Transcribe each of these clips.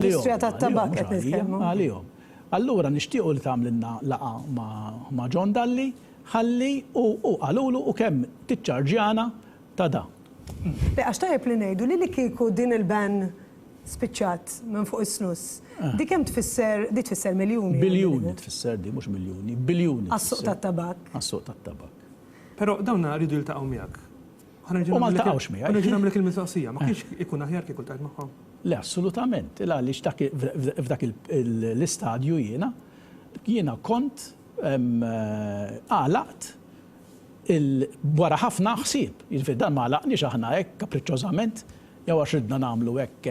l-industrija tat-tabak qed nitkellmu. Għalihom. Allura nixtiequ li tagħmlilna laqa ma' John Dalli ħalli u qalulu u kemm tiċċarġjana ta' da. Għax tajjeb li ngħidu li kieku din il-ban spiċċat minn fuq is-snus. Di kemm tfisser miljuni. Biljuni tfisser di mhux miljuni, biljuni. Għas-suq tat-tabak. Għas-suq tat-tabak. Però dawna rridu jiltaqgħu miegħek. U ma ltaqgħux miegħek. Ħana ġinamlek il-mistoqsija, ma kienx ikun aħjar kieku ltaqgħet magħhom. Le, assolutament. Għaliex f'dak l-istadju jiena kont għalaqt wara ħafna ħsieb. Jiġifieri dan ma għalaqniex aħna hekk kapriċċjożament jew għax ridna nagħmlu hekk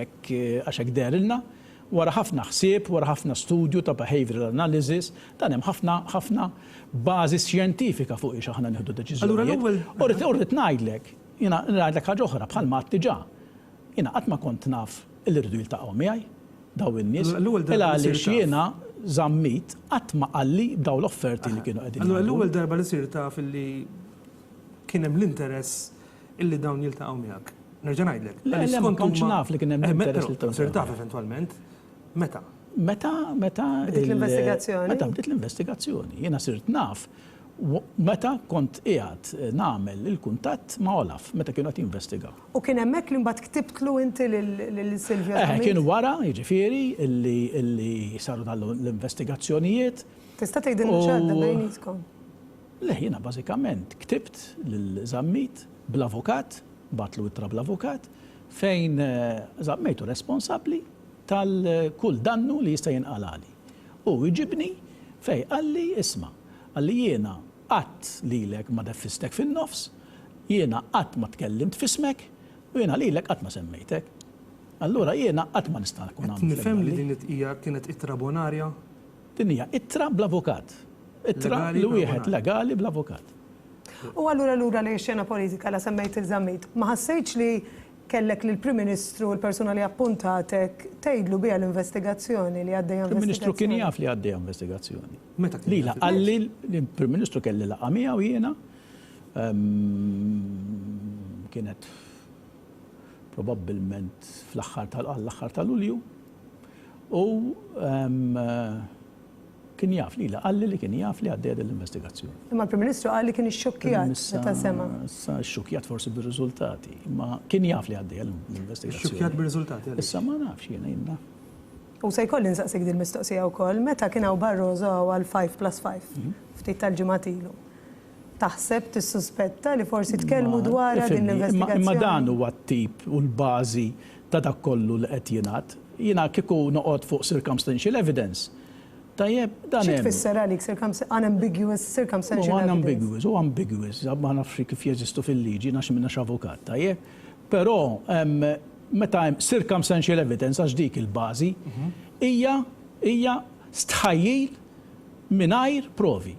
għax hekk derilna. Wara ħafna ħsieb, wara ħafna studju ta' behavioral analysis, dan hemm ħafna bażi xjentifika fuq ix aħna nieħdu deċiżjonijiet. Urrid ngħidlek, jiena ngħidlek ħaġa oħra bħal ma diġà. Jiena qatt ma kont naf illi rridu jiltaqgħu miegħi daw in-nies. Għaliex jiena żammit qatt ma qalli b'daw l-offerti li kienu qegħdin. Allura l-ewwel darba li sir taf illi kien hemm l-interess illi dawn jiltaqgħu miegħek. Nerġa' ngħidlek. Le ma kontx naf li kien hemm l-interess li sir taf eventwalment. Meta? Meta bdiet l-investigazzjoni? Meta bdiet l-investigazzjoni. Jiena sirt naf meta kont qiegħed nagħmel il-kuntatt ma' Olaf meta kienu qed jinvestigaw. U kien hemmhekk li mbagħad ktibtlu inti lil Silvia. Kienu wara, jiġifieri illi saru l-investigazzjonijiet. Tista' tgħidilna x'għadda bejnietkom? Le jiena bażikament ktibt lil Żammit bl-avukat, batlu ittra bl-avukat fejn żammejtu responsabbli tal-kull dannu li jista' jinqalali. U jġibni fej qalli isma' għalli jiena qatt lilek ma defistek fin-nofs, jiena qatt ma tkellimt fismek u jiena lilek qatt ma semmejtek. Allura jiena qatt ma nista' nkun nagħmel. Nifhem li din hija kienet ittra bonarja? Din hija ittra bl-avukat. Ittra li wieħed legali bl-avukat. U allura lura li xena politika la semmejt il-Żammit, ma ħassejtx li kellek li l-Prim Ministru l-persuna li appuntatek tgħidlu biha l-investigazzjoni li għaddejja investigazzjoni. Il-Prim Ministru kien jaf li għaddejja investigazzjoni. Meta kien? Lila qalli l-Prim Ministru kelli laqgħa miegħu jiena kienet probabbilment fl-aħħar ta' Lulju u kien jaf lila qalli li kien jaf li għaddejja l-investigazzjoni. Imma l-Prim Ministru qal li kien ixxokkjat meta sema. Issa xxokkjat forsi bir-riżultati, ma kien jaf li għaddejja l-investigazzjoni. Xxokkjat bir-riżultati. Issa ma nafx jiena. U se jkolli nsaqsik din mistoqsija wkoll, meta kien hawn Barroso għal 5+5 ftit tal-ġimgħat ilu. Taħseb tissuspetta li forsi tkellmu dwar din l-investigazzjoni. Imma dan huwa t-tip u l-bażi ta' dak kollu li qed jingħad. Jiena kieku noqgħod fuq circumstantial evidence. Tajjeb, dan hemm. X'tfisser għalik unambiguous circumstantial evidence? Ambiguous, ma nafx kif jeżistu fil-liġi, nax minna x'avukat, tajjeb. Però meta hemm circumstantial evidence għax dik il-bażi hija stħajjil mingħajr provi.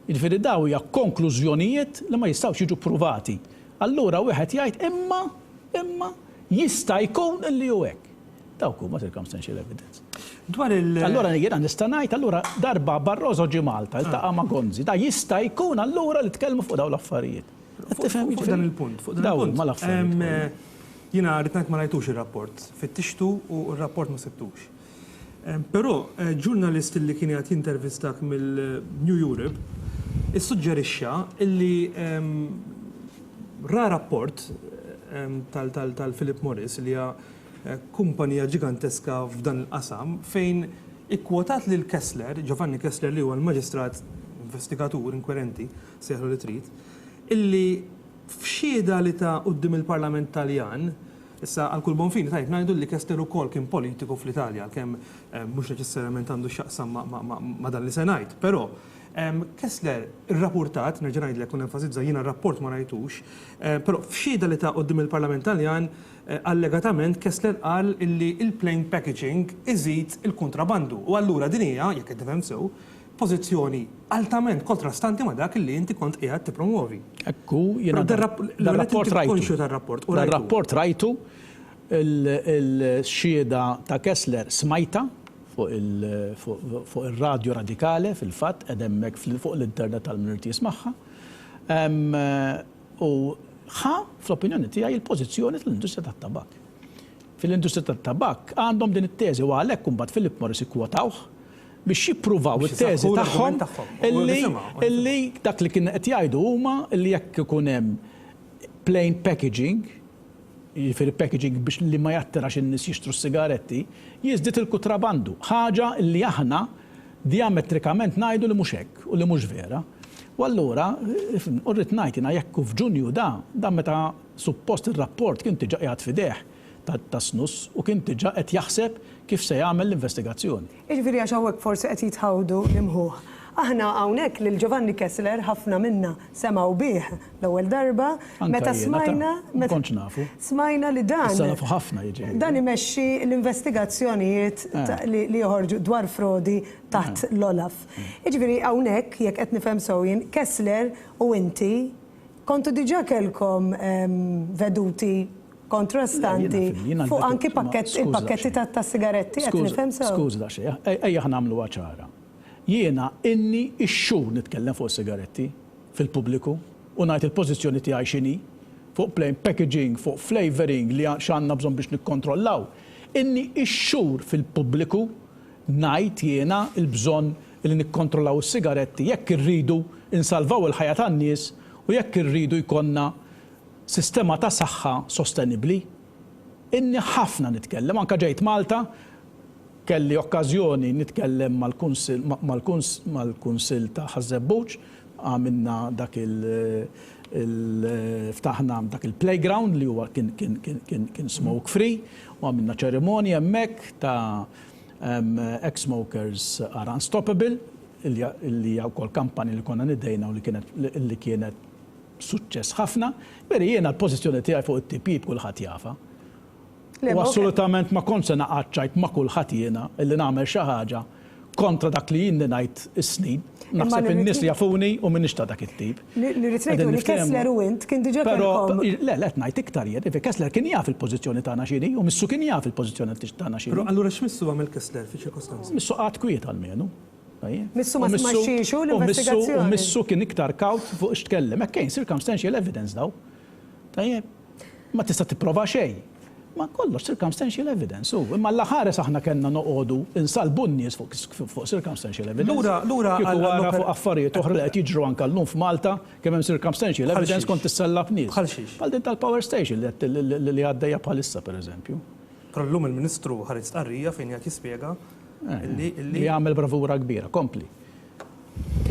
Jiġifieri daw hija konklużjonijiet li ma jistgħux jiġu pruvati. Allura wieħed jgħid imma jista' jkun illi hu hekk. Dawk huma circumstantial evidence. Allura jiena nista' ngħid allura darba Barroso ġie Malta iltaqa' ma' Gonzi, da jista' jkun allura li tkellmu fuq dawn l-affarijiet. Fuq dan il-punt, dawn ma l-affarijiet. Jiena rrid ngħid ma rajtux ir-rapport, fittixtu u r-rapport ma sibtux. Però ġurnalist li kien qed jintervistak mill-New Europe issuġġerixxa illi ra rapport tal-Philip Morris li hija kumpanija ġiganteska f'dan il-qasam fejn ikkwotat lil Kessler, Giovanni Kessler li huwa l-maġistrat investigatur inkwirenti seħħu li trid, illi f'xieda li ta' quddiem il-Parlament Taljan, issa għal kull bonfini tajt ngħidu li Kessler ukoll kien politiku fl-Italja, kemm mhux neċessarjament għandu x'jaqsam ma' dan li se ngħid, però Kessler ir-rapportat, nerġa' ngħidlek u nenfasizza jiena r-rapport ma rajtux, però f'xieda li ta' quddiem il-Parlament Taljan allegatament Kessler qal illi il-plain packaging iżid il-kontrabandu. U allura din hija, jekk qed tifhem sew, pożizzjoni altament kontrastanti ma' dak li inti kont qiegħed tippromuovi. Ekku jiena dar-rapport rajtu. Dar-rapport rajtu il-xhieda ta' Kessler smajta fuq il-radju radikale fil-fatt qed hemmhekk fuq l-internet tal-Minirti jismagħha. U fl-opinjoni tiegħi il-pożizzjoni tal-industrija tat-tabak. fil-industrija tat-tabak għandhom din it-teżi u għalhekk imbagħad Philip Morris ikkwotawh biex jippruvaw it-teżi tagħhom illi dak li kien qed jgħidu huma li jekk ikun hemm plain packaging, jiġifieri packaging biex li ma jattirax in-nies jixtru s-sigaretti, jiżdied il-kutrabandu. Ħaġa li aħna diametrikament ngħidu li mhux hekk u li mhux vera. U allura, urrit ngħidina jekk f'Ġunju da meta suppost ir-rapport kien diġà qiegħed f'idejh ta' snus u kien diġà qed jaħseb kif se jagħmel l-investigazzjoni. Jiġifieri għax hawnhekk forsi qed jitħawdu l-imħuħ. Aħna hawnhekk lil Giovanni Kessler ħafna minna semgħu bih l-ewwel darba meta smajna smajna li dan dan imexxi l-investigazzjonijiet li joħorġu dwar frodi taħt l-Olaf. Jiġifieri hawnhekk jekk qed nifhem sewwien Kessler u inti kontu diġà kellkom veduti kontrastanti fuq anki il-pakketti tas-sigaretti qed nifhem sew. Skuża xejn, ejja nagħmluha ċara. Jiena inni x-xhur nitkellem fuq sigaretti fil-pubbliku u ngħid il-pożizzjoni tiegħi x'inhi fuq plain packaging, fuq flavoring li x'għandna bżonn biex nikkontrollaw. Inni x-xhur fil-pubbliku ngħid jiena l-bżonn li nikkontrollaw is-sigaretti jekk irridu insalvaw il-ħajja tan-nies u jekk irridu jkollna sistema ta' saħħa sostenibbli. Inni ħafna nitkellem, anke ġejt Malta, kelli okkażjoni nitkellem mal-kunsill ta' Ħażebbuġ, għamilna dak ftaħna dak il-playground li huwa kien smoke free u għamilna ċerimonja hemmhekk ta' ex-smokers are unstoppable illi wkoll kampanja li konna niddejna u li kienet suċċess ħafna. Veri jiena l-pożizzjoni tiegħi fuq it-tipit kulħadd jafa. U assolutament ma kontx se naqgħod ma' kulħadd jiena illi nagħmel xi ħaġa kontra dak li jien ngħid is-snin. Naħseb in-nies li jafuni u m'iniex ta' dak it-tip. Li rrid li Kessler u int kien diġà kellkom. Le, qed ngħid iktar jien, Kessler kien jaf il-pożizzjoni tagħna x'inhi u missu kien jaf il-pożizzjoni tagħna x'inhi. Però allura x'missu għamel Kessler fi ċirkostanzi? Missu qatt kwiet għalmenu. Missu ma xiex l-investigazzjoni. U missu kien iktar kawt fuq x'tkellem, hekk kien circumstantial evidence daw. Tajjeb, ma tista' tipprova xejn. Ma kollox circumstantial evidence. Imma l-ħares aħna kellna noqogħdu insalbu n-nies fuq circumstantial evidence. Lura għara fuq affarijiet oħra li qed jiġru anke llum f'Malta kemm hemm circumstantial evidence kont tissellab nies. Bħal din tal-power station li għaddejja bħalissa pereżempju. Però llum il-Ministru ħareġ stqarrija fejn qed jispjega li jagħmel bravura kbira, kompli.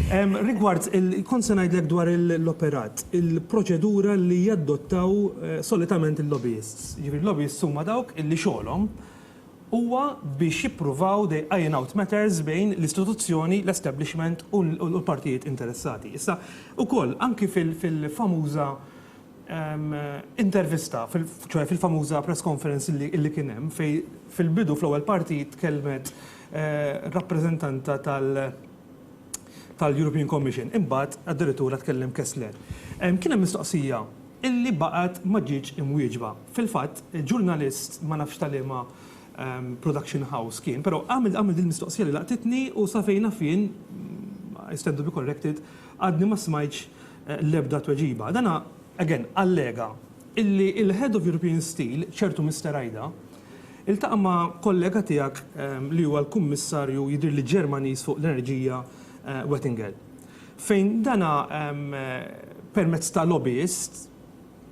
Rigward, kont se ngħidlek dwar l-operat, il-proċedura li jaddottaw solitament il-lobbyists. Ġifieri l-lobbyists huma dawk illi xogħolhom huwa biex jippruvaw they iron out matters bejn l-istituzzjoni, l-establishment u l-partijiet interessati. Issa ukoll anki fil-famuża intervista, ċoħe fil-famuża press conference illi kien hemm fej fil-bidu fl-ewwel parti tkellmet rappreżentanta tal-European Commission, imbagħad għad-direttura tkellem Kessler. Kien hemm mistoqsija illi baqgħet ma ġietx imwieġba. Fil-fatt, ġurnalist ma nafx tal-ima production house kien, però għamil din mistoqsija li laqtitni u sa fejna fien, I stand to be corrected, għadni ma smajtx l-ebda tweġiba. Dana, again, allega illi il-Head of European Steel, ċertu Mr. Rajda, iltaqa' ma' kollega tiegħek li huwa l-kummissarju jidher li Ġermaniż fuq l-enerġija Wettingel. Fejn dana permezz ta' lobbyist,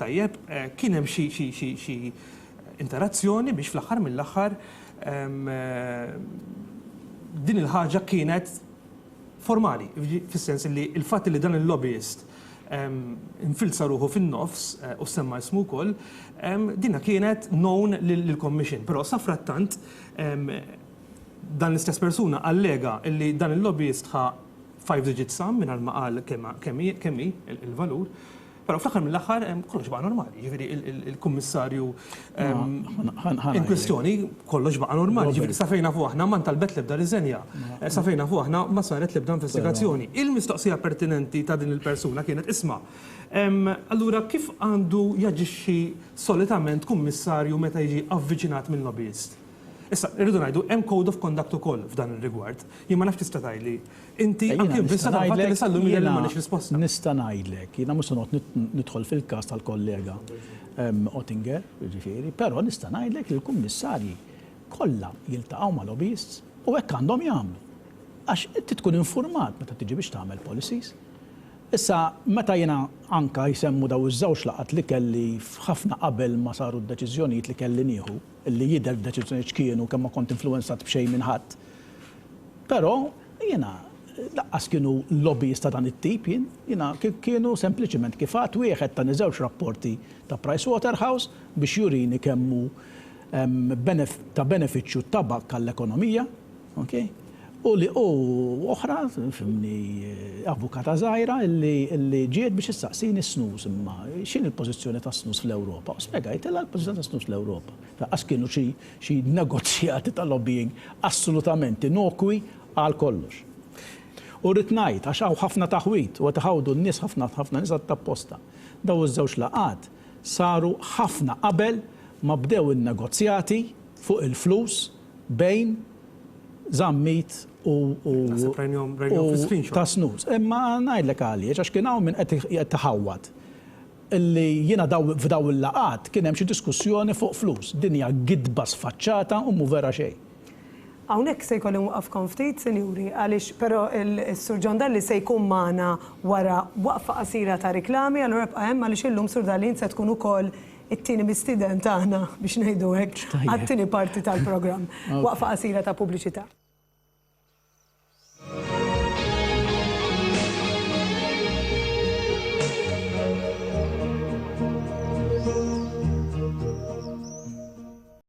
tajjeb, kien hemm xi interazzjoni biex fl-aħħar mill-aħħar din il-ħaġa kienet formali, fis-sens li il-fatt li dan il-lobbyist infilza ruħu fin-nofs u semma jismu wkoll, dinha kienet known lill-Commission. Però sa frattant dan l-istess persuna allega illi dan il-lobbyist ħa 5-digit sum minn għal-maqal kemmi il-valur, però fl-aħħar mill-aħħar kollox baqa' normali. Ġifieri il-kummissarju in kwestjoni kollox baqa' normali. Ġifieri sa fejna fuq aħna ma ntalbet l-ebda riżenja. Sa fejna fuq aħna ma saret l-ebda investigazzjoni. Il-mistoqsija pertinenti ta' din il-persuna kienet isma'. Allura kif għandu jaġixxi solitament kummissarju meta jiġi avviċinat minn lobbyist? Issa, irridu ngħidu hemm code of conduct ukoll f'dan ir-rigward. Jien ma nafx tista' tgħidli. Inti anke vista tal-fatt li sallu li ma nix risposta. Nista' ngħidlek, jiena mhux se noqgħod nidħol fil-każ tal-kollega Ottinger, jiġifieri, però nista' ngħidlek li l-kummissarji kollha jiltaqgħu ma' lobbyists u hekk għandhom jagħmlu. Għax inti tkun informat meta tiġi biex tagħmel policies. Issa, meta jiena anka jsemmu daw iż-żewġ laqat li kelli ħafna qabel ma saru d-deċiżjonijiet li kelli nieħu, li jidher d-deċiżjonijiet x'kienu kemm ma kont influenzat b'xejn minn ħadd. Però jiena laqqas kienu lobbyist ta' dan it-tip jiena kienu sempliċement kif għad wieħed ta' niżewġ rapporti ta' Pricewaterhouse biex jurini kemmu ta' benefiċċju tabak għall-ekonomija, okay? U oħra, fimni, avukata żgħira illi ġiet biex issaqsini snus imma x'in il-pożizzjoni ta' snus fl-Ewropa. U spjegajtilha l-pożizzjoni ta' snus fl-Ewropa. Għax kienu xi negozjati ta' lobbying assolutament innokwi għal kollox. U rrid ngħid għax hawn ħafna taħwit u taħawdu n-nies ħafna nies tapposta. Daw iż-żewġ laqat saru ħafna qabel ma bdew in-negozjati fuq il-flus bejn Zammit u ta' snus. Imma ngħidlek għaliex għax kien hawn min qed taħawwad illi jiena f'daw il-laqat kien hemm xi diskussjoni fuq flus. Din hija gidba sfaċċata u mu vera xejn. Hawnhekk se jkollu waqafkom ftit, sinjuri, għaliex però is-Sur John Dalli se jkun magħna wara waqfa qasira ta' riklami, allura bqa' hemm għaliex illum Sur Dallin se tkun ukoll it-tieni mistiden tagħna biex ngħidu hekk għat-tieni parti tal-programm. Waqfa qasira ta' pubbliċità.